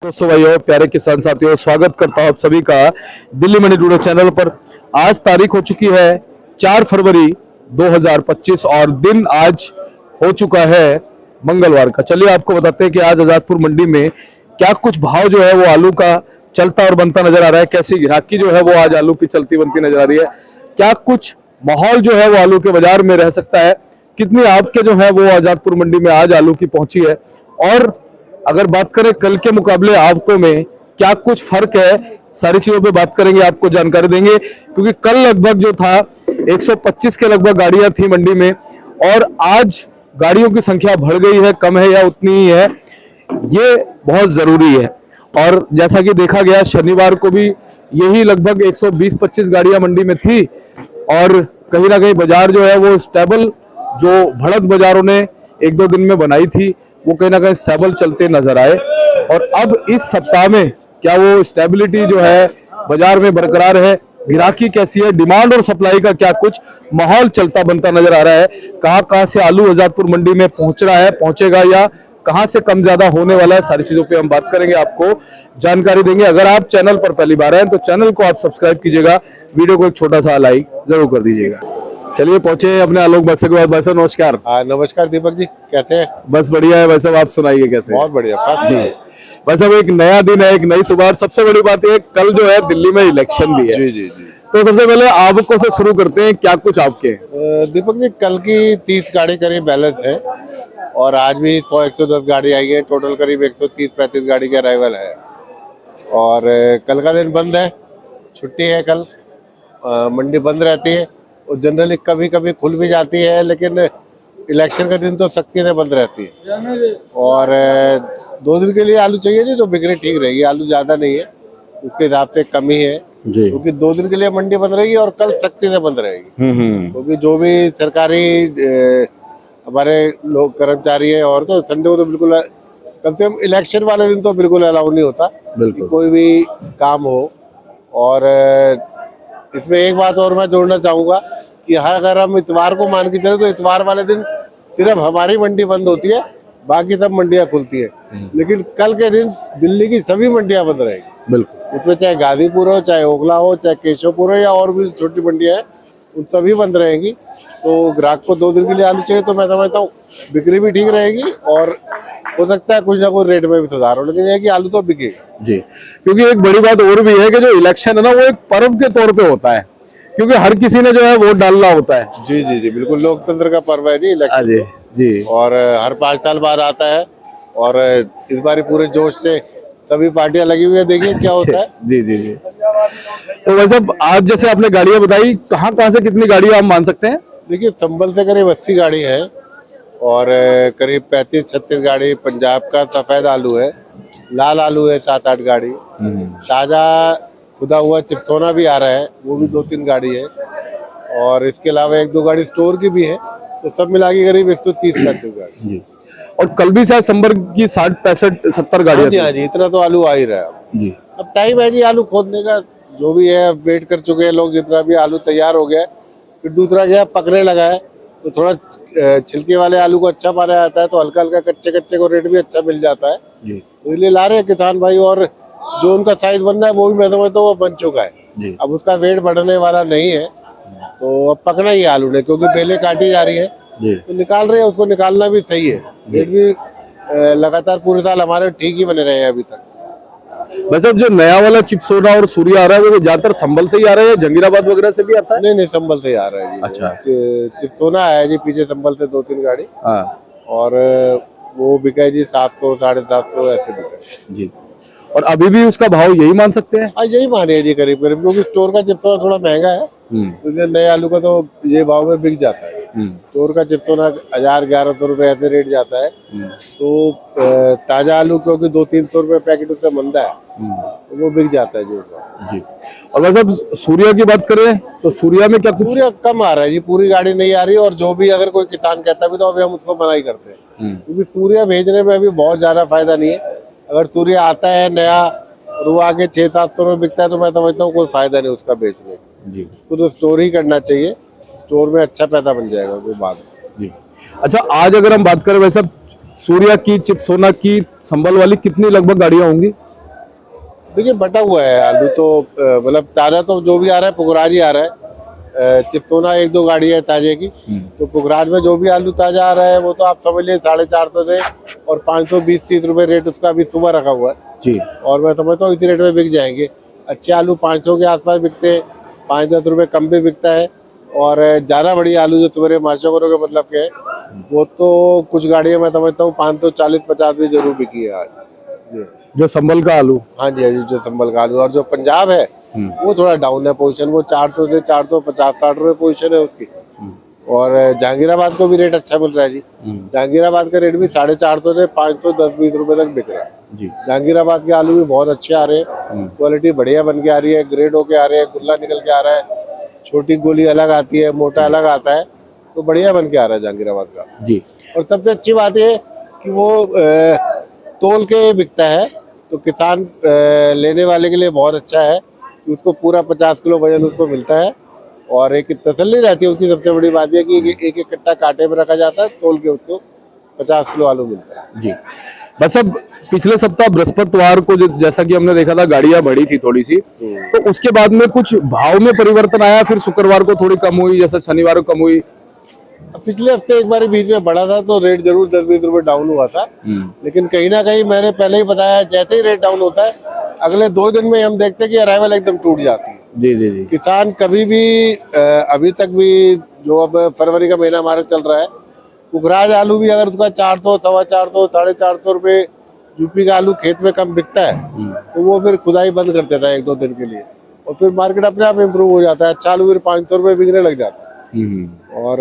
दोस्तों भाइयों प्यारे किसान साथियों, स्वागत करता हूं आप सभी का दिल्ली मंडी टुडे चैनल पर। आज तारीख हो चुकी है 4 फरवरी 2025 और दिन आज हो चुका है मंगलवार का। चलिए आपको बताते हैं कि आज आजादपुर मंडी में क्या कुछ भाव जो है वो आलू का चलता और बनता नजर आ रहा है, कैसी ग्राहकी जो है वो आज आलू की चलती बनती नजर आ रही है, क्या कुछ माहौल जो है वो आलू के बाजार में रह सकता है, कितनी आवक जो है वो आजादपुर मंडी में आज आलू की पहुंची है और अगर बात करें कल के मुकाबले आवकों में क्या कुछ फर्क है, सारी चीजों पे बात करेंगे, आपको जानकारी देंगे। क्योंकि कल लगभग जो था 125 के लगभग गाड़ियां थी मंडी में और आज गाड़ियों की संख्या बढ़ गई है, कम है या उतनी ही है, ये बहुत जरूरी है। और जैसा कि देखा गया शनिवार को भी यही लगभग 120-25 गाड़ियां मंडी में थी और कहीं ना कहीं बाजार जो है वो स्टेबल, जो बढ़त बाजारों ने एक दो दिन में बनाई थी वो कहीं ना कहीं स्टेबल चलते नजर आए। और अब इस सप्ताह में क्या वो स्टेबिलिटी जो है बाजार में बरकरार है, गिराकी कैसी है, डिमांड और सप्लाई का क्या कुछ माहौल चलता बनता नजर आ रहा है, कहां से आलू आजादपुर मंडी में पहुंच रहा है, पहुंचेगा या कहां से कम ज्यादा होने वाला है, सारी चीजों पे हम बात करेंगे, आपको जानकारी देंगे। अगर आप चैनल पर पहली बार आए तो चैनल को आप सब्सक्राइब कीजिएगा, वीडियो को एक छोटा सा लाइक जरूर कर दीजिएगा। चलिए पहुंचे अपने आलोक भाई के बाद। भाई साहब नमस्कार। नमस्कार दीपक जी, कैसे हैं? बस बढ़िया है भाई साहब, आप सुनाइए कैसे? बहुत बढ़िया जी भाई साहब, एक नया दिन है, एक नई सुबह। सबसे बड़ी बात है कल जो है दिल्ली में इलेक्शन भी है। जी जी जी। तो सबसे पहले आवकों से शुरू करते हैं, क्या कुछ आपके? दीपक जी, कल की 30 गाड़ी करीब बैलेंस है और आज भी 100-110 गाड़ी आई है, टोटल करीब 130-35 गाड़ी के अराइवल है। और कल का दिन बंद है, छुट्टी है कल, मंडी बंद रहती है और जनरली कभी कभी खुल भी जाती है, लेकिन इलेक्शन का दिन तो सख्ती से बंद रहती है। और 2 दिन के लिए आलू चाहिए जी, तो बिक्री ठीक रहेगी। आलू ज़्यादा नहीं है, उसके हिसाब से कमी है, क्योंकि 2 दिन के लिए मंडी बंद रहेगी और कल सख्ती से बंद रहेगी। क्योंकि जो भी सरकारी हमारे लोग कर्मचारी हैं और तो संडे को तो बिल्कुल, कम से कम इलेक्शन वाले दिन तो बिल्कुल अलाउ नहीं होता कि कोई भी काम हो। और इसमें एक बात और मैं जोड़ना चाहूँगा कि हर अगर हम इतवार को मान के चले तो इतवार वाले दिन सिर्फ हमारी मंडी बंद होती है, बाकी सब मंडियां खुलती है। लेकिन कल के दिन दिल्ली की सभी मंडियां बंद रहेगी। बिल्कुल, उसमें चाहे गाजीपुर हो, चाहे ओखला हो, चाहे केशवपुर हो या और भी छोटी मंडियां हैं, उन सभी बंद रहेंगी। तो ग्राहक को 2 दिन के लिए आलू चाहिए तो मैं समझता हूँ बिक्री भी ठीक रहेगी और हो सकता है कुछ ना कुछ रेट में भी सुधार हो, लेकिन ये कि आलू तो बिकेगा जी। क्योंकि एक बड़ी बात और भी है कि जो इलेक्शन है ना वो एक पर्व के तौर पे होता है, क्योंकि हर किसी ने जो है वोट डालना होता है। जी जी जी, बिल्कुल लोकतंत्र का पर्व है जी इलेक्शन। जी जी। और हर 5 साल बाद आता है और इस बार पूरे जोश से सभी पार्टियां लगी हुई है, देखिए क्या होता है। जी जी जी। तो वैसे आज जैसे आपने गाड़ियां बताई, कहाँ से कितनी गाड़ियां हम मान सकते हैं? देखिए संभल से करीब 80 गाड़ी है और करीब 35-36 गाड़ी पंजाब का सफेद आलू है, लाल आलू है 7-8 गाड़ी, ताजा खुदा हुआ चिपसोना भी आ रहा है, वो भी 2-3 गाड़ी है और इसके अलावा 1-2 गाड़ी स्टोर की भी है, तो सब मिला के करीब 130-135 गाड़ी जी। और कल भी शायद संबर की 60-65-70 गाड़ियां। हाँ जी, इतना तो आलू आ ही रहा है जी। अब टाइम है जी आलू खोदने का, जो भी है वेट कर चुके हैं लोग, जितना भी आलू तैयार हो गया है। फिर दूसरा क्या पकने लगा है, तो थोड़ा छिलके वाले आलू को अच्छा पाना जाता है, तो हल्का हल्का कच्चे को रेट भी अच्छा मिल जाता है जी। तो इसलिए ला रहे हैं किसान भाई, और जो उनका साइज बनना है वो भी मैं समझता हूँ वो बन चुका है जी। अब उसका वेट बढ़ने वाला नहीं है, तो अब पकना ही आलू ने, क्योंकि बेलें काटी जा रही है तो निकाल रहे हैं, उसको निकालना भी सही है। रेट भी लगातार पूरे साल हमारे ठीक ही बने रहे हैं अभी तक। वैसे अब जो नया वाला चिपसोना और सूर्या आ रहा है वो ज्यादातर संभल से ही आ रहा है, जंगीराबाद वगैरह से भी आता है? नहीं, संभल से ही आ रहा है जी। अच्छा। चिपसोना है जी पीछे संभल से 2-3 गाड़ी। हाँ। और वो बिका है जी 700, 750 ऐसे बिका जी। और अभी भी उसका भाव यही मान सकते हैं? हाँ, यही माने जी करीब, क्योंकि स्टोर का चिपसोना थोड़ा महंगा है, तो नए आलू का तो ये भाव में बिक जाता है। स्टोर का चिपसोना 1000-1100 रुपए ऐसे रेट जाता है, तो ताजा आलू क्योंकि 200-300 रुपए पैकेट उससे मंदा है, तो वो बिक जाता है जो जी। और वैसे अब सूर्या की बात करें तो सूर्या में क्या? सूर्या कम आ रहा है जी, पूरी गाड़ी नहीं आ रही, और जो भी अगर कोई किसान कहता भी तो अभी हम उसको मना ही करते हैं, क्योंकि सूर्या भेजने में अभी बहुत ज्यादा फायदा नहीं है। अगर सूर्या आता है नया और वो आगे 600-700 रुपये बिकता है तो मैं समझता हूँ कोई फायदा नहीं उसका बेचने का जी। तो स्टोर ही करना चाहिए, स्टोर में अच्छा पैसा बन जाएगा वो बाद में जी। अच्छा, आज अगर हम बात करें वैसे सूर्या की, चिपसोना की, संभल वाली कितनी लगभग गाड़ियां होंगी? देखिए बटा हुआ है आलू तो मतलब ताज़ा तो जो भी आ रहा है पुखराज ही आ रहा है। चिप्सोना एक दो गाड़ी है ताजे की, तो पुखराज में जो भी आलू ताजा आ रहा है वो तो आप समझ लीजिए 450 से और 520-30 रुपए रेट उसका अभी सुबह रखा हुआ है जी। और मैं समझता हूँ इसी रेट में बिक जाएंगे। अच्छे आलू 500 के आसपास बिकते हैं, 5-10 रुपए कम भी बिकता है। और ज़्यादा बड़ी आलू जो तुम्हारे माशाकोरों के मतलब के है वो तो कुछ गाड़ियाँ मैं समझता हूँ 540-50 भी जरूर बिकी है आज जी। जो संभल का आलू। हाँ जी, हाँ जी, जो संभल का आलू। और जो पंजाब है वो थोड़ा डाउन है पोजीशन, वो 400 से 450-60 रुपए पोजीशन है उसकी। और जहांगीराबाद को भी रेट अच्छा मिल रहा है जी। जहांगीराबाद का रेट भी 450 से 510-20 रुपए तक बिक रहा है जी। जहांगीराबाद के आलू भी बहुत अच्छे आ रहे हैं, क्वालिटी बढ़िया बन के आ रही है, ग्रेड होके आ रहे हैं, गुल्ला निकल के आ रहा है, छोटी गोली अलग आती है, मोटा अलग आता है, तो बढ़िया बन के आ रहा है जहांगीराबाद का जी। और सबसे अच्छी बात ये कि वो तोल के बिकता है, तो किसान लेने वाले के लिए बहुत अच्छा है कि उसको पूरा 50 किलो वजन उसको मिलता है और एक तसल्ली रहती है उसकी। सबसे बड़ी बात यह कि एक एक कट्टा कांटे में रखा जाता है, तोल के उसको 50 किलो आलू मिलता है जी। बस अब पिछले सप्ताह बृहस्पतिवार को जैसा कि हमने देखा था गाड़ियां बढ़ी थी थोड़ी सी, तो उसके बाद में कुछ भाव में परिवर्तन आया, फिर शुक्रवार को थोड़ी कम हुई, जैसे शनिवार को कम हुई। पिछले हफ्ते एक बार बीच में बढ़ा था तो रेट जरूर 10-20 रुपए डाउन हुआ था, लेकिन कहीं ना कहीं मैंने पहले ही बताया जैसे ही रेट डाउन होता है अगले 2 दिन में हम देखते हैं कि अराइवल एकदम टूट जाती है। जी जी जी। किसान कभी भी अभी तक भी जो अब फरवरी का महीना हमारा चल रहा है, पुखराज आलू भी अगर उसका 400, 450, 450 रुपए यूपी का आलू खेत में कम बिकता है तो वो फिर खुदाई बंद कर देता है 1-2 दिन के लिए और फिर मार्केट अपने आप इम्प्रूव हो जाता है। अच्छा आलू फिर 500 रुपए बिकने लग जाता है और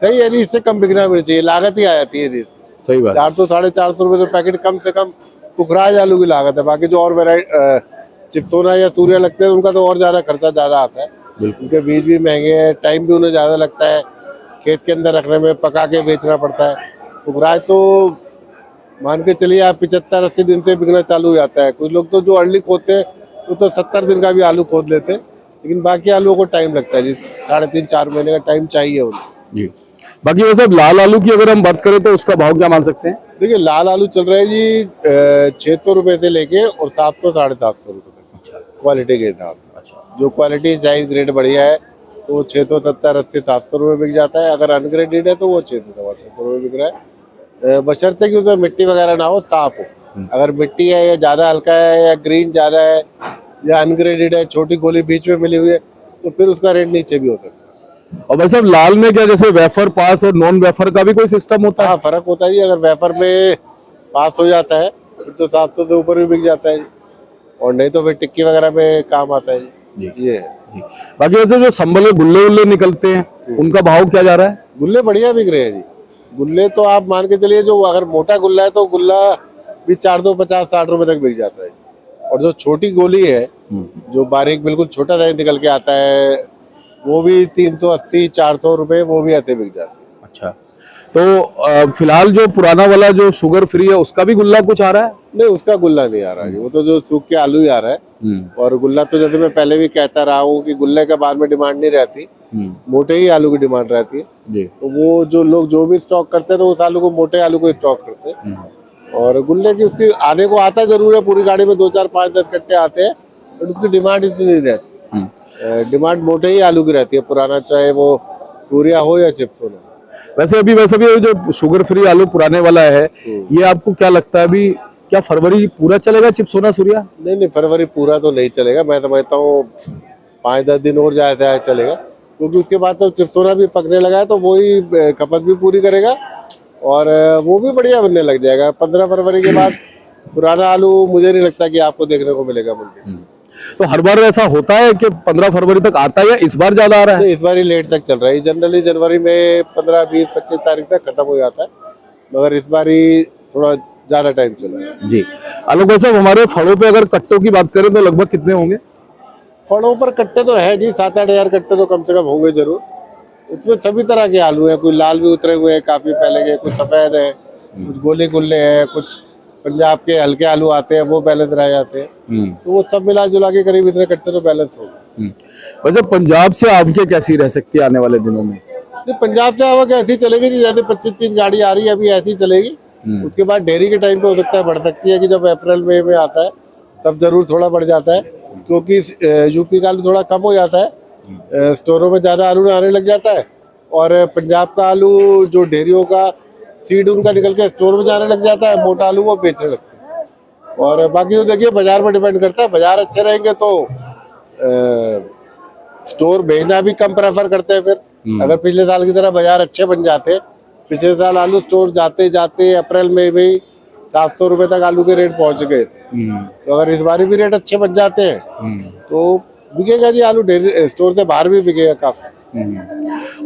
सही है जी, इससे कम बिकना भी चाहिए, लागत ही आ जाती है जी। सही बात। 400-450 रुपए तो पैकेट कम से कम पुखराज आलू की लागत है। बाकी जो और वेराइटी चिप्सोना या सूर्या लगते हैं उनका तो और ज्यादा खर्चा ज्यादा आता है, उनके बीज भी महंगे हैं, टाइम भी उन्हें ज्यादा लगता है खेत के अंदर रखने में, पका के बेचना पड़ता है। पुखराज तो मान के चलिए आप 75-80 दिन से बिकना चालू हो जाता है। कुछ लोग तो जो अर्ली खोदते हैं वो तो 70 दिन का भी आलू खोद लेते हैं, लेकिन बाकी आलूओं को टाइम लगता है जी, 3.5-4 महीने का टाइम चाहिए उन्हें जी। बाकी वैसे लाल आलू की अगर हम बात करें तो उसका भाव क्या मान सकते हैं? देखिए लाल आलू चल रहा है जी 600 रुपए से लेके और 700-750 रुपए तक क्वालिटी के हिसाब से। अच्छा। जो क्वालिटी साइज ग्रेड बढ़िया है तो वो 670-80-700 रुपए बिक जाता है, अगर अनग्रेडेड है तो वो 600-650 रुपए बिक रहा है, बशर्ते कि उसमें मिट्टी वगैरह ना हो, साफ हो। अगर मिट्टी है या ज्यादा हल्का है या ग्रीन ज्यादा है या अनग्रेडेड है, छोटी गोली बीच में मिली हुई है, तो फिर उसका रेट नीचे भी हो सकता है। और वैसे लाल में क्या जैसे वेफर पास और नॉन वेफर का भी कोई सिस्टम होता है? हाँ फर्क होता है जी, अगर वेफर में पास हो जाता है फिर तो 700 से ऊपर भी बिक जाता है और नहीं तो फिर टिक्की वगैरह में काम आता है जी। ये जी। बाकी वैसे जो संभल के गुल्ले उल्ले निकलते हैं उनका भाव क्या जा रहा है? गुल्ले बढ़िया बिक रहे हैं जी। गुल्ले तो आप मान के चलिए जो अगर मोटा गुल्ला है तो गुल्ला भी 450-60 रुपए तक बिक जाता है और जो छोटी गोली है जो बारीक बिल्कुल छोटा साइज निकल के आता है वो भी 380-400 रुपए वो भी ऐसे बिक जाते हैं। अच्छा, तो फिलहाल जो पुराना वाला जो शुगर फ्री है उसका भी गुल्ला कुछ आ रहा है? नहीं उसका गुल्ला नहीं आ रहा है, वो तो जो सूख के आलू ही आ रहा है। और गुल्ला तो जैसे मैं पहले भी कहता रहा हूँ कि गुल्ले के बाद में डिमांड नहीं रहती, मोटे ही आलू की डिमांड रहती है जी। तो वो जो लोग जो भी स्टॉक करते हैं तो उस आलू को मोटे आलू को स्टॉक करते हैं और गुल्ले की उसकी आने को आता जरूर है, पूरी गाड़ी में 2-4-5-10 कट्टे आते हैं बट उसकी डिमांड इतनी नहीं रहती। डिमांड मोटे ही आलू की रहती है, पुराना चाहे वो सूर्या हो या चिप्सोना हो। वैसे भी जो शुगर फ्री आलू पुराने वाला है ये आपको क्या लगता है अभी क्या फरवरी पूरा चलेगा चिप्सोना सूर्या? नहीं फरवरी पूरा तो नहीं चलेगा, मैं समझता हूँ 5-10 दिन और ज्यादा चलेगा क्योंकि उसके बाद तो चिप्सोना भी पकने लगा है तो वही खपत भी पूरी करेगा और वो भी बढ़िया बनने लग जाएगा। 15 फरवरी के बाद पुराना आलू मुझे नहीं लगता कि आपको देखने को मिलेगा मंडी। तो हर बार ऐसा होता है कि 15 फरवरी तक आता है या इस बार ज्यादा आ रहा है? इस बार ही लेट तक चल रहा है, जनरली जनवरी में 15, 20, 25 तारीख तक खत्म हो जाता है, मगर इस बार ही थोड़ा ज्यादा टाइम चला है जी। आलोक भाई साहब हमारे फलों पे अगर कट्टों की बात करें तो लगभग कितने होंगे? फलों पर कट्टे तो है जी 7-8 हजार कट्टे तो कम से कम होंगे जरूर। उसमें सभी तरह के आलू हैं, कोई लाल भी उतरे हुए हैं काफी पहले के, कुछ सफेद है, कुछ गोले गुल्ले हैं, कुछ पंजाब के हल्के आलू आते हैं वो बैलेंस रह जाते हैं, तो वो सब मिला जुला के करीब इतने कट्टे तो बैलेंस होंगे। वैसे पंजाब से आवक कैसी रह सकती है आने वाले दिनों में? पंजाब से आवक ऐसी चलेगी जी, जैसे 25-30 गाड़ी आ रही है अभी ऐसी चलेगी। उसके बाद डेयरी के टाइम पे हो सकता है बढ़ सकती है कि जब अप्रैल मई में आता है तब जरूर थोड़ा बढ़ जाता है, क्योंकि यूपी का आलू थोड़ा कम हो जाता है, स्टोरों में ज़्यादा आलू आने लग जाता है, और पंजाब का आलू जो डेयरियों का सीड उनका निकल के स्टोर में जाने लग जाता है, मोटा आलू वो बेचने लगते हैं। और बाकी तो देखिए बाजार पर डिपेंड करता है, बाजार अच्छे रहेंगे तो स्टोर भेजना भी कम प्रेफर करते हैं। फिर अगर पिछले साल की तरह बाजार अच्छे बन जाते, पिछले साल आलू स्टोर जाते जाते अप्रैल में भी 700 रुपए तक आलू के रेट पहुंच गए थे, तो अगर इस बार भी रेट अच्छे बन जाते हैं तो बिकेगा जी आलू, डेयरी स्टोर से बाहर भी बिकेगा काफी।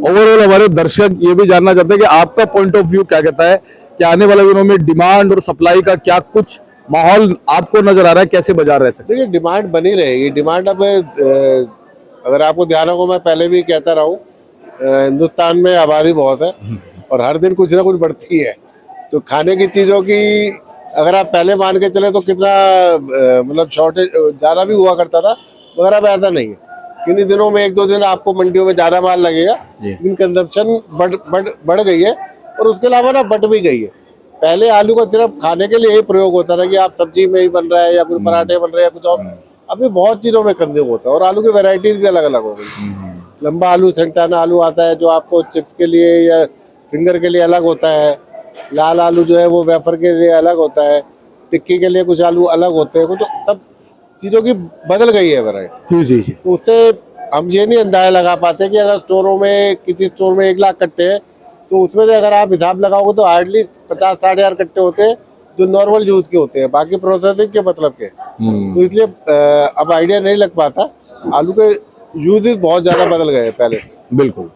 ओवरऑल हमारे दर्शक ये भी जानना चाहते हैं कि आपका पॉइंट ऑफ व्यू क्या कहता है कि आने वाले दिनों में डिमांड और सप्लाई का क्या कुछ माहौल आपको नजर आ रहा है, कैसे बाजार रह सकते देखिए डिमांड बनी रहेगी। डिमांड अब अगर आपको ध्यान हो, मैं पहले भी कहता रहा हूँ, हिंदुस्तान में आबादी बहुत है और हर दिन कुछ ना कुछ बढ़ती है, तो खाने की चीज़ों की अगर आप पहले मान के चले तो कितना मतलब शॉर्टेज ज़्यादा भी हुआ करता था, मगर अब ऐसा नहीं है। किन्हीं दिनों में 1-2 दिन आपको मंडियों में ज़्यादा माल लगेगा, लेकिन कंजम्पशन बढ़ गई है और उसके अलावा ना बट भी गई है। पहले आलू का सिर्फ खाने के लिए ही प्रयोग होता था कि आप सब्जी में ही बन रहा है या फिर पराठे बन रहे हैं कुछ और, अभी बहुत चीज़ों में कंज्यूम होता है और आलू की वैरायटीज भी अलग अलग हो गई। लंबा आलू, सेंटाना आलू आता है जो आपको चिप्स के लिए या फिंगर के लिए अलग होता है, लाल आलू जो है वो वेफर के लिए अलग होता है, टिक्की के लिए कुछ आलू अलग होते हैं, कुछ सब चीज़ों की बदल गई है वैरायटी। जी जी। तो उससे हम ये नहीं अंदाजा लगा पाते कि अगर स्टोरों में किसी स्टोर में 1 लाख कट्टे हैं तो उसमें से अगर आप हिसाब लगाओगे तो हार्डली 50-60 हज़ार कट्टे होते हैं जो नॉर्मल यूज के होते हैं, बाकी प्रोसेसिंग के मतलब के। तो इसलिए अब आइडिया नहीं लग पाता। आलू के यूजेस बहुत ज्यादा बदल गए हैं पहले। बिल्कुल।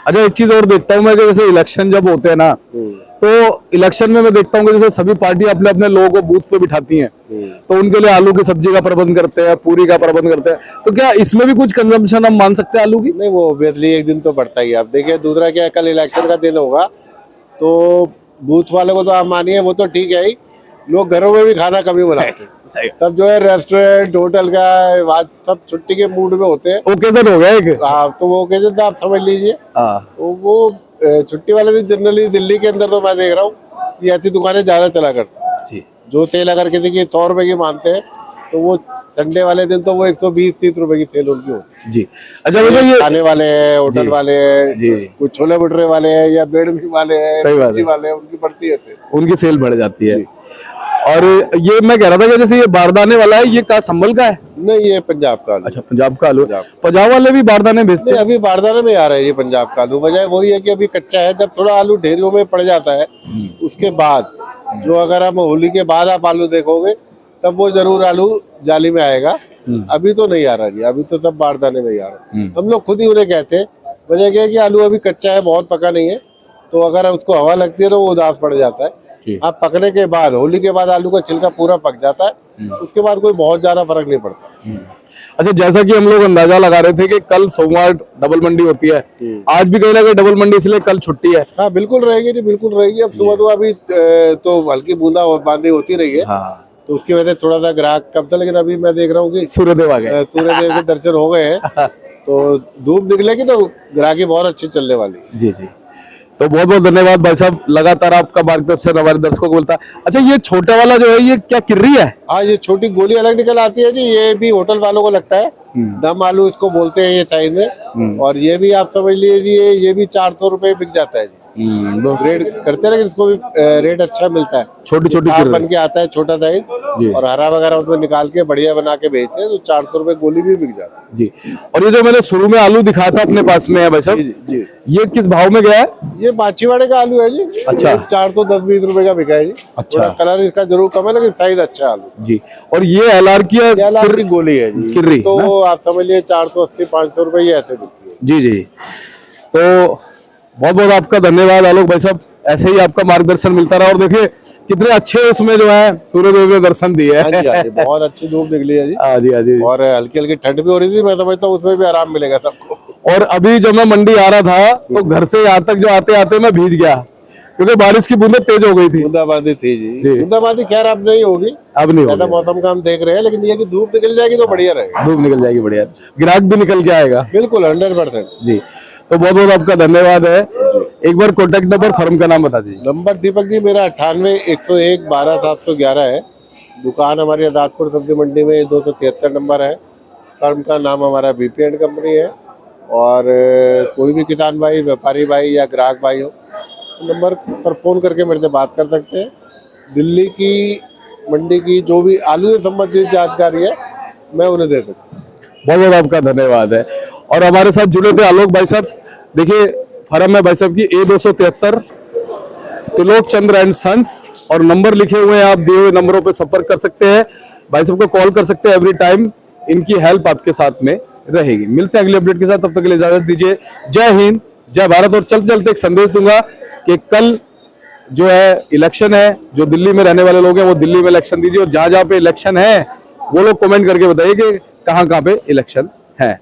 अच्छा एक चीज और देखता हूँ मैं कि जैसे इलेक्शन जब होते हैं ना, तो इलेक्शन में मैं देखता हूँ कि जैसे सभी पार्टी अपने अपने लोगों को बूथ पे बिठाती हैं, तो उनके लिए आलू की सब्जी का प्रबंध करते हैं, पूरी का प्रबंध करते हैं, तो क्या इसमें भी कुछ कंजम्पशन हम मान सकते हैं आलू की? नहीं, वो ऑब्वियसली एक दिन तो बढ़ता ही है। आप देखिए दूसरा क्या है, कल इलेक्शन का दिन होगा तो बूथ वाले को तो आप मानिए वो तो ठीक है ही, लोग घरों में भी खाना कम ही बनाते हैं। सब जो है रेस्टोरेंट होटल का आज सब छुट्टी के मूड में होते हैं। ओकेजन हो गया एक। हाँ, तो वो ओकेजन तो आप समझ लीजिए। तो वो छुट्टी वाले दिन जनरली दिल्ली के अंदर तो मैं देख रहा हूँ ये ऐसी दुकानें ज्यादा चला करती हैं। जो सेल अगर किसी की 100 रुपए की मानते हैं तो वो संडे वाले दिन तो वो 120-130 रुपए की सेल उनकी होती है। जी। अच्छा मुझे ये खाने वाले हैं, होटल वाले हैं, कुछ छोले भटूरे वाले हैं या बेड़मी वाले हैं, सब्जी वाले हैं, उनकी बढ़ती है सेल, उनकी सेल बढ़ जाती है। और ये मैं कह रहा था कि जैसे ये बारदाने वाला है, ये का संभल का है? नहीं, ये पंजाब का आलू। अच्छा, पंजाब का आलू। पंजाब वाले भी बारदाने भेजते हैं? अभी बारदाने में आ रहा है ये पंजाब का आलू। वजह वही है कि अभी कच्चा है। जब थोड़ा आलू ढेरियों में पड़ जाता है उसके बाद जो अगर हम होली के बाद आप आलू देखोगे तब वो जरूर आलू जाली में आएगा। अभी तो नहीं आ रहा जी, अभी तो सब बारदाने में ही आ रहा है। हम लोग खुद ही उन्हें कहते हैं। वजह क्या है कि आलू अभी कच्चा है, बहुत पका नहीं है, तो अगर उसको हवा लगती है तो वो उदास पड़ जाता है। आप पकने के बाद, होली के बाद आलू का छिलका पूरा पक जाता है, उसके बाद कोई बहुत ज्यादा फर्क नहीं पड़ता। अच्छा, जैसा कि हम लोग अंदाजा लगा रहे थे कि कल सोमवार डबल मंडी होती है, आज भी कहीं ना कहीं डबल मंडी, इसलिए कल छुट्टी है। हाँ बिल्कुल रहेगी जी, बिल्कुल रहेगी। अब सुबह तो अभी तो हल्की बूंदा और बांदी होती रही है, तो उसकी वजह से थोड़ा सा ग्राहक कम था, लेकिन अभी मैं देख रहा हूँ कि सूर्यदेव आ गए, सूर्यदेव के दर्शन हो गए हैं, तो धूप निकलेगी तो ग्राहकी बहुत अच्छी चलने वाली है। जी जी। तो बहुत बहुत धन्यवाद भाई साहब, लगातार आपका मार्गदर्शन हमारे दर्शकों को मिलता है। अच्छा, ये छोटा वाला जो है ये क्या किर्री है? हाँ, ये छोटी गोली अलग निकल आती है जी, ये भी होटल वालों को लगता है। दम आलू इसको बोलते हैं ये साइज में, और ये भी आप समझ लीजिए ये भी 400 रुपए बिक जाता है जी। रेट करते हैं, लेकिन इसको भी रेट अच्छा मिलता है। छोटी छोटी बन के आता है छोटा साइज, और हरा वगैरह उसमें निकाल के बढ़िया बना के बेचते हैं, तो 400 रुपए गोली भी बिक जाता है जी। और ये जो मैंने शुरू में आलू दिखाया था अपने पास में है भाई साहब, जी, ये किस भाव में गया है? ये माछीवाड़े का आलू है जी। अच्छा, 410-20 रुपए का बिका है जी। अच्छा, कलर इसका जरूर कम है, लेकिन साइज अच्छा है आलू जी। और ये एलआर की गोली है जी, किर्री, तो आप समझ लीजिए 480-500 रुपए ये ऐसे बिकती है जी जी। तो बहुत बहुत आपका धन्यवाद आलोक भाई साहब, ऐसे ही आपका मार्गदर्शन मिलता रहा। और देखिए कितने अच्छे उसमें जो है सूर्यदेव ने दर्शन दिए हैं। बहुत अच्छी धूप निकली है जी। हाँ जी, हाँ जी। और हल्की हल्की ठंड भी हो रही थी, मैं समझता हूँ उसमें भी आराम मिलेगा सबको। और अभी जब मैं मंडी आ रहा था तो घर से यहाँ तक जो आते आते मैं भीज गया, क्योंकि बारिश की बूंदें तेज हो गई थी। बूंदाबांदी थी जी। बूंदाबांदी खैर अब नहीं होगी, अब नहीं होगी, मौसम का हम देख रहे हैं, लेकिन ये कि धूप निकल जाएगी तो बढ़िया रहेगा। धूप निकल जाएगी, बढ़िया, ग्राहक भी निकल के आएगा। बिल्कुल 100% जी। तो बहुत बहुत आपका धन्यवाद है। एक बार कॉन्टेक्ट नंबर, फर्म का नाम बता दीजिए। नंबर दीपक जी मेरा 98-101-12-711 है। दुकान हमारी आजादपुर सब्जी मंडी में 273 नंबर है। फर्म का नाम हमारा बीपी एंड कंपनी है। और कोई भी किसान भाई, व्यापारी भाई या ग्राहक भाई हो, नंबर पर फ़ोन करके मेरे से बात कर सकते हैं। दिल्ली की मंडी की जो भी आलू से संबंधित जानकारी है मैं उन्हें दे सकता हूँ। बहुत बहुत आपका धन्यवाद है। और हमारे साथ जुड़े थे आलोक भाई साहब। देखिए फर्म है भाई साहब की A273 Trilok Chandra and sons, और नंबर लिखे हुए हैं, आप दिए हुए नंबरों पे संपर्क कर सकते हैं, भाई साहब को कॉल कर सकते हैं। एवरी टाइम इनकी हेल्प आपके साथ में रहेगी। मिलते हैं अगले अपडेट के साथ, तब तक के लिए इजाजत दीजिए। जय हिंद, जय भारत। और चलते चलते एक संदेश दूंगा कि कल जो है इलेक्शन है, जो दिल्ली में रहने वाले लोग हैं वो दिल्ली में इलेक्शन दीजिए, और जहां जहां पे इलेक्शन है वो लोग कमेंट करके बताइए कि कहां कहां पे इलेक्शन है।